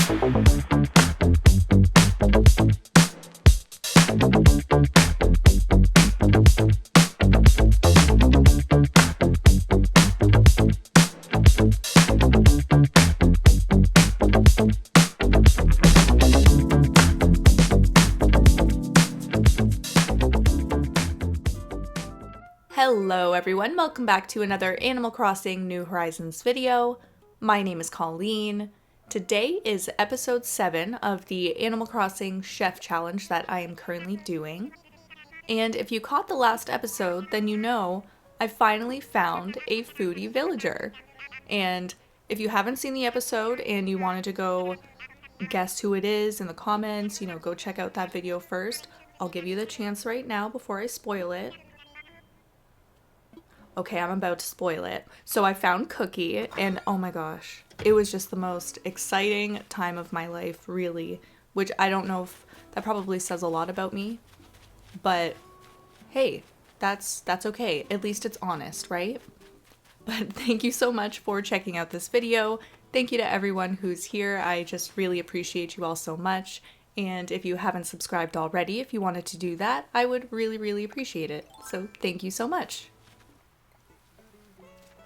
Hello everyone, welcome back to another Animal Crossing New Horizons video. My name is Colleen. Today is episode 7 of the Animal Crossing Chef Challenge that I am currently doing. And if you caught the last episode, then you know I finally found a foodie villager. And if you haven't seen the episode and you wanted to go guess who it is in the comments, go check out that video first. I'll give you the chance right now before I spoil it. Okay, I'm about to spoil it. So I found Cookie, and oh my gosh, it was just the most exciting time of my life, really. Which I don't know if that probably says a lot about me, but hey, that's okay. At least it's honest, right? But thank you so much for checking out this video. Thank you to everyone who's here. I just really appreciate you all so much. And if you haven't subscribed already, if you wanted to do that, I would really appreciate it. So thank you so much.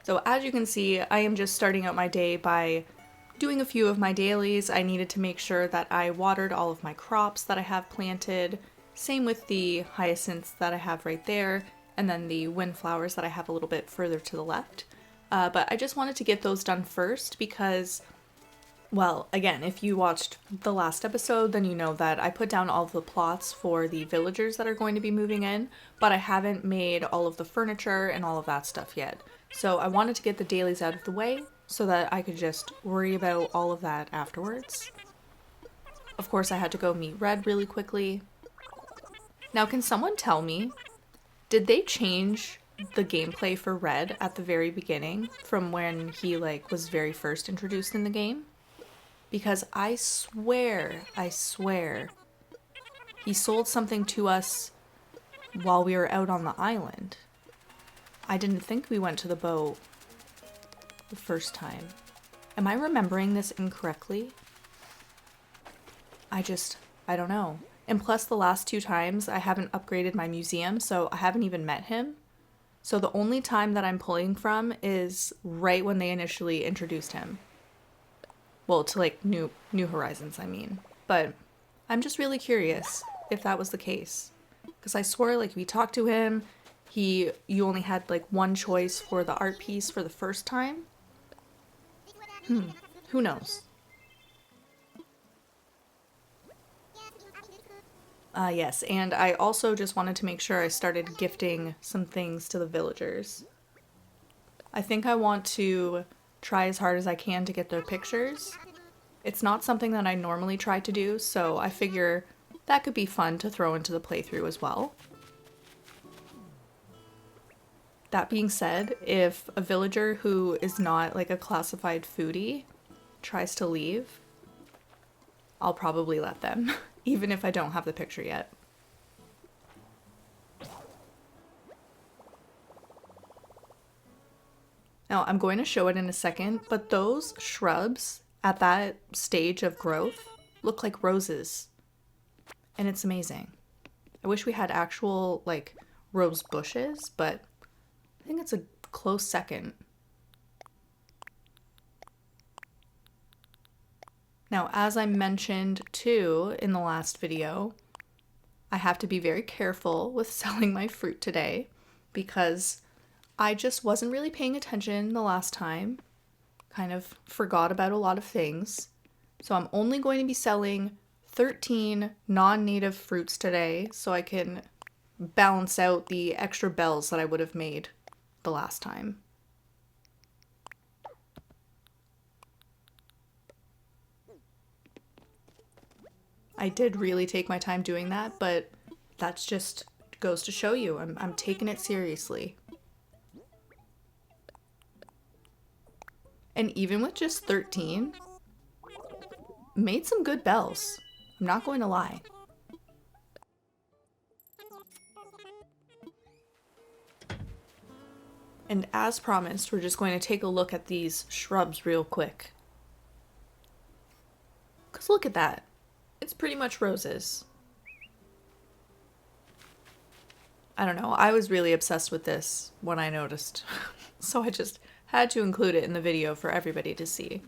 So as you can see, I am just starting out my day by doing a few of my dailies. I needed to make sure that I watered all of my crops that I have planted. Same with the hyacinths that I have right there, and then the windflowers that I have a little bit further to the left. But I just wanted to get those done first because, well, again, if you watched the last episode, then you know that I put down all of the plots for the villagers that are going to be moving in, but I haven't made all of the furniture and all of that stuff yet. So I wanted to get the dailies out of the way so that I could just worry about all of that afterwards. Of course, I had to go meet Red really quickly. Now, can someone tell me, did they change the gameplay for Red at the very beginning from when he was very first introduced in the game? Because I swear, he sold something to us while we were out on the island. I didn't think we went to the boat the first time. Am I remembering this incorrectly? I don't know. And plus the last 2 times I haven't upgraded my museum, so I haven't even met him. So the only time that I'm pulling from is right when they initially introduced him. Well, to New Horizons, I mean. But I'm just really curious if that was the case. Because I swore we talked to him, you only had one choice for the art piece for the first time. Who knows? Yes, and I also just wanted to make sure I started gifting some things to the villagers. I think I want to try as hard as I can to get their pictures. It's not something that I normally try to do, so I figure that could be fun to throw into the playthrough as well. That being said, if a villager who is not a classified foodie tries to leave, I'll probably let them, even if I don't have the picture yet. Now, I'm going to show it in a second, but those shrubs at that stage of growth look like roses, and it's amazing. I wish we had actual, rose bushes, but I think it's a close second. Now, as I mentioned too in the last video, I have to be very careful with selling my fruit today because I just wasn't really paying attention the last time. Kind of forgot about a lot of things. So I'm only going to be selling 13 non-native fruits today so I can balance out the extra bells that I would have made the last time. I did really take my time doing that, but that's just goes to show you I'm taking it seriously. And even with just 13, made some good bells. I'm not going to lie. And as promised, we're just going to take a look at these shrubs real quick. Because look at that. It's pretty much roses. I don't know, I was really obsessed with this when I noticed. So I just had to include it in the video for everybody to see.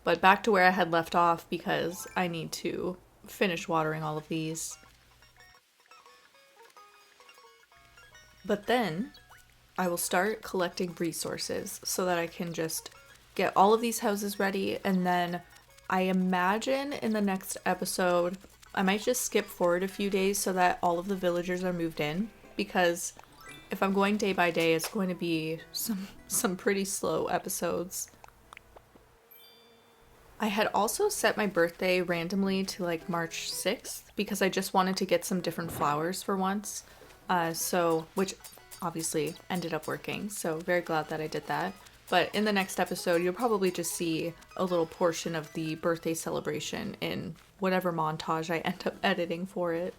But back to where I had left off because I need to finish watering all of these. But then I will start collecting resources so that I can just get all of these houses ready, and then I imagine in the next episode I might just skip forward a few days so that all of the villagers are moved in, because if I'm going day by day it's going to be some pretty slow episodes. I had also set my birthday randomly to like March 6th because I just wanted to get some different flowers for once. Which obviously ended up working, so very glad that I did that. But in the next episode, you'll probably just see a little portion of the birthday celebration in whatever montage I end up editing for it.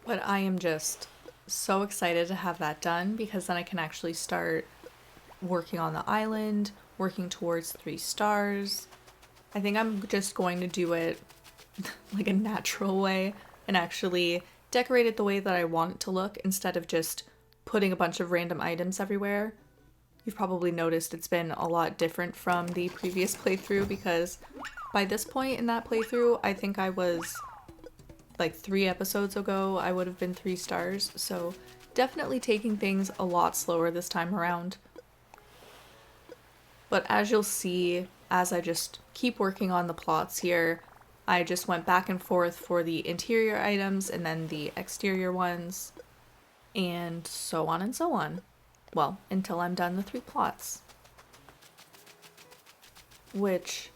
But I am just so excited to have that done because then I can actually start working on the island, working towards 3 stars. I think I'm just going to do it like a natural way and actually decorate it the way that I want it to look instead of just putting a bunch of random items everywhere. You've probably noticed it's been a lot different from the previous playthrough because by this point in that playthrough, I think I was like 3 episodes ago, I would have been 3 stars. So definitely taking things a lot slower this time around. But as you'll see, as I just keep working on the plots here, I just went back and forth for the interior items and then the exterior ones, and so on and so on. Well, until I'm done the 3 plots. Which,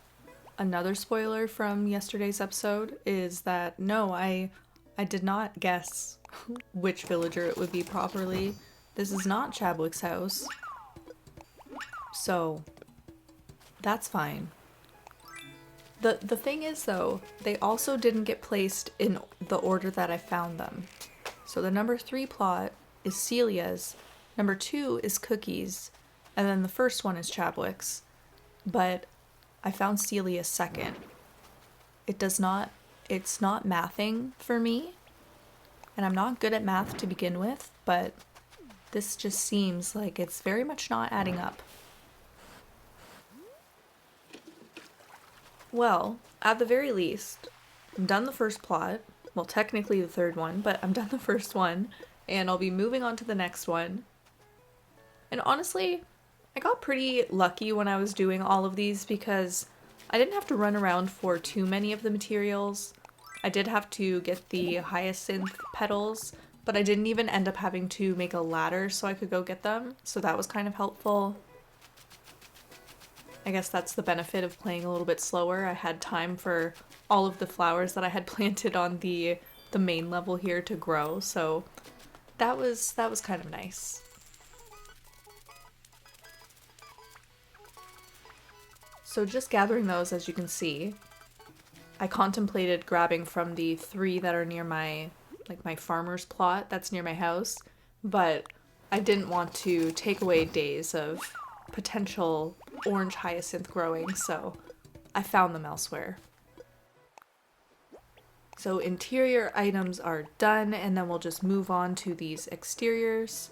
another spoiler from yesterday's episode is that no, I did not guess which villager it would be properly. This is not Chadwick's house. So, that's fine. The thing is though, they also didn't get placed in the order that I found them. So the number 3 plot is Celia's, number 2 is Cookie's, and then the first one is Chadwick's. But I found Celia second. It's not mathing for me, and I'm not good at math to begin with, but this just seems like it's very much not adding up. Well, at the very least, I'm done the first plot. Well, technically the 3rd one, but I'm done the first one, and I'll be moving on to the next one. And honestly, I got pretty lucky when I was doing all of these because I didn't have to run around for too many of the materials. I did have to get the hyacinth petals, but I didn't even end up having to make a ladder so I could go get them, so that was kind of helpful. I guess that's the benefit of playing a little bit slower. I had time for all of the flowers that I had planted on the main level here to grow, so that was kind of nice. So just gathering those, as you can see, I contemplated grabbing from the 3 that are near my farmer's plot that's near my house, but I didn't want to take away days of potential orange hyacinth growing, so I found them elsewhere. So interior items are done, and then we'll just move on to these exteriors.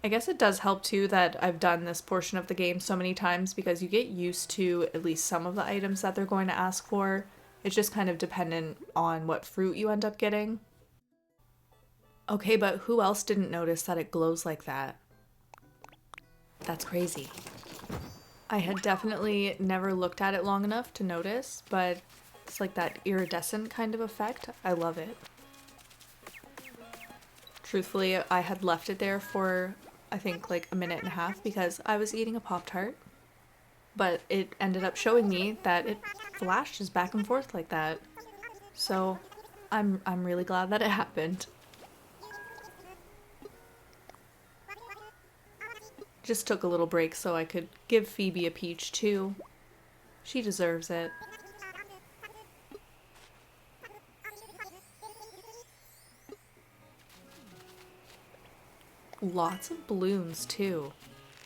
I guess it does help too that I've done this portion of the game so many times because you get used to at least some of the items that they're going to ask for. It's just kind of dependent on what fruit you end up getting. Okay, but who else didn't notice that it glows like that? That's crazy. I had definitely never looked at it long enough to notice, but it's like that iridescent kind of effect. I love it. Truthfully, I had left it there for, I think, like a minute and a half because I was eating a Pop-Tart, but it ended up showing me that it flashes back and forth like that. So I'm really glad that it happened. Just took a little break so I could give Phoebe a peach too. She deserves it. Lots of balloons too.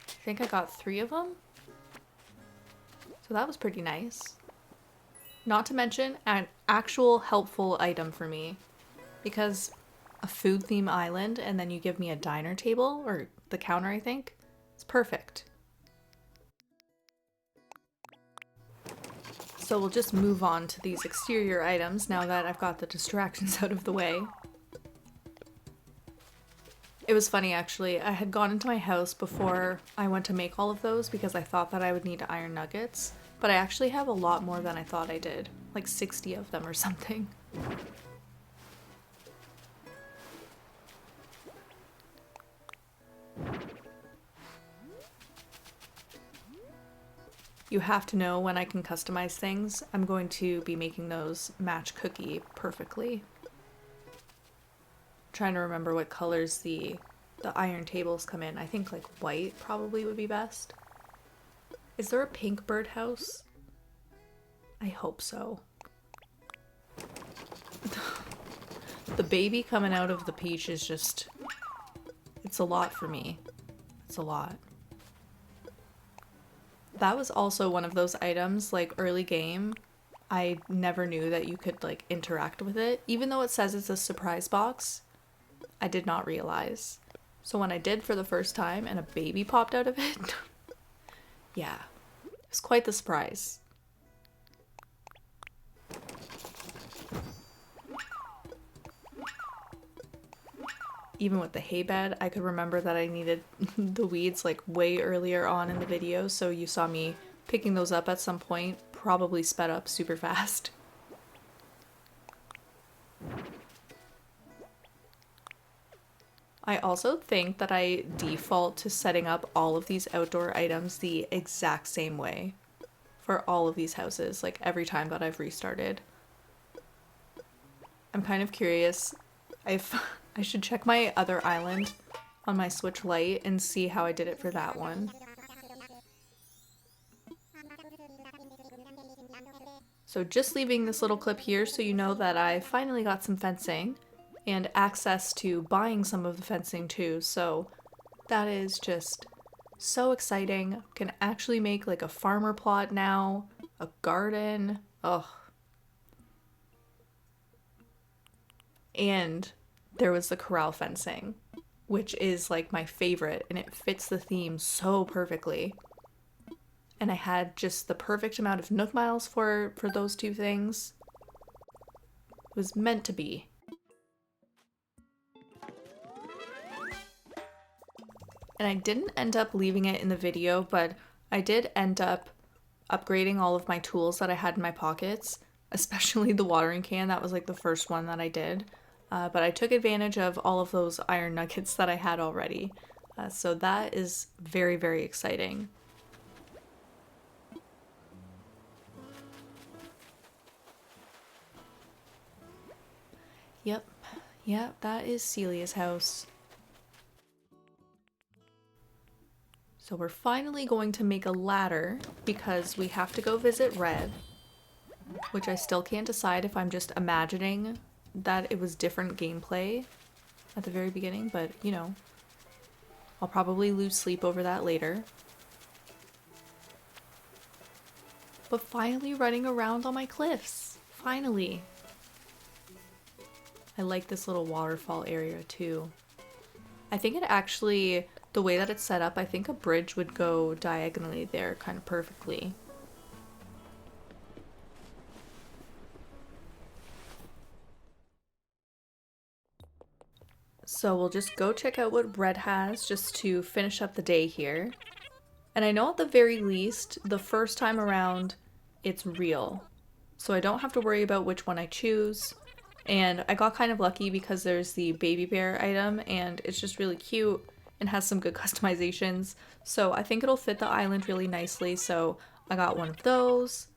I think I got 3 of them. So that was pretty nice. Not to mention an actual helpful item for me, because a food theme island and then you give me a diner table, or the counter I think, it's perfect. So we'll just move on to these exterior items now that I've got the distractions out of the way. It was funny actually, I had gone into my house before I went to make all of those because I thought that I would need iron nuggets, but I actually have a lot more than I thought I did, like 60 of them or something. You have to know when I can customize things. I'm going to be making those match cookie perfectly. Trying to remember what colors the iron tables come in. I think like white probably would be best. Is there a pink birdhouse? I hope so. The baby coming out of the peach is just, it's a lot for me. It's a lot. That was also one of those items, like early game, I never knew that you could like interact with it. Even though it says it's a surprise box, I did not realize. So when I did for the first time and a baby popped out of it, yeah, it was quite the surprise. Even with the hay bed, I could remember that I needed the weeds like way earlier on in the video, so you saw me picking those up at some point, probably sped up super fast. I also think that I default to setting up all of these outdoor items the exact same way for all of these houses, like every time that I've restarted. I'm kind of curious. I should check my other island on my Switch Lite and see how I did it for that one. So just leaving this little clip here so you know that I finally got some fencing and access to buying some of the fencing too, so that is just so exciting. Can actually make like a farmer plot now, a garden, ugh. And there was the corral fencing, which is like my favorite, and it fits the theme so perfectly. And I had just the perfect amount of Nook Miles for those two things. It was meant to be. And I didn't end up leaving it in the video, but I did end up upgrading all of my tools that I had in my pockets, especially the watering can. That was like the first one that I did. But I took advantage of all of those iron nuggets that I had already. So that is very, very exciting. Yep, that is Celia's house. So we're finally going to make a ladder because we have to go visit Red, which I still can't decide if I'm just imagining that it was different gameplay at the very beginning, but you know, I'll probably lose sleep over that later. But finally running around on my cliffs, finally. I like this little waterfall area too. I think it actually, the way that it's set up, I think a bridge would go diagonally there kind of perfectly. So we'll just go check out what Red has just to finish up the day here. And I know at the very least, the first time around, it's real. So I don't have to worry about which one I choose. And I got kind of lucky because there's the baby bear item and it's just really cute and has some good customizations. So I think it'll fit the island really nicely. So I got one of those.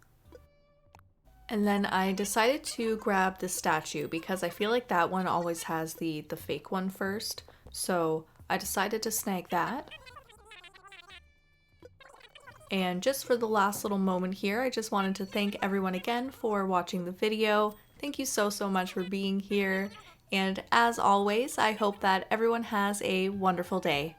And then I decided to grab the statue because I feel like that one always has the fake one first. So I decided to snag that. And just for the last little moment here, I just wanted to thank everyone again for watching the video. Thank you so much for being here. And as always, I hope that everyone has a wonderful day.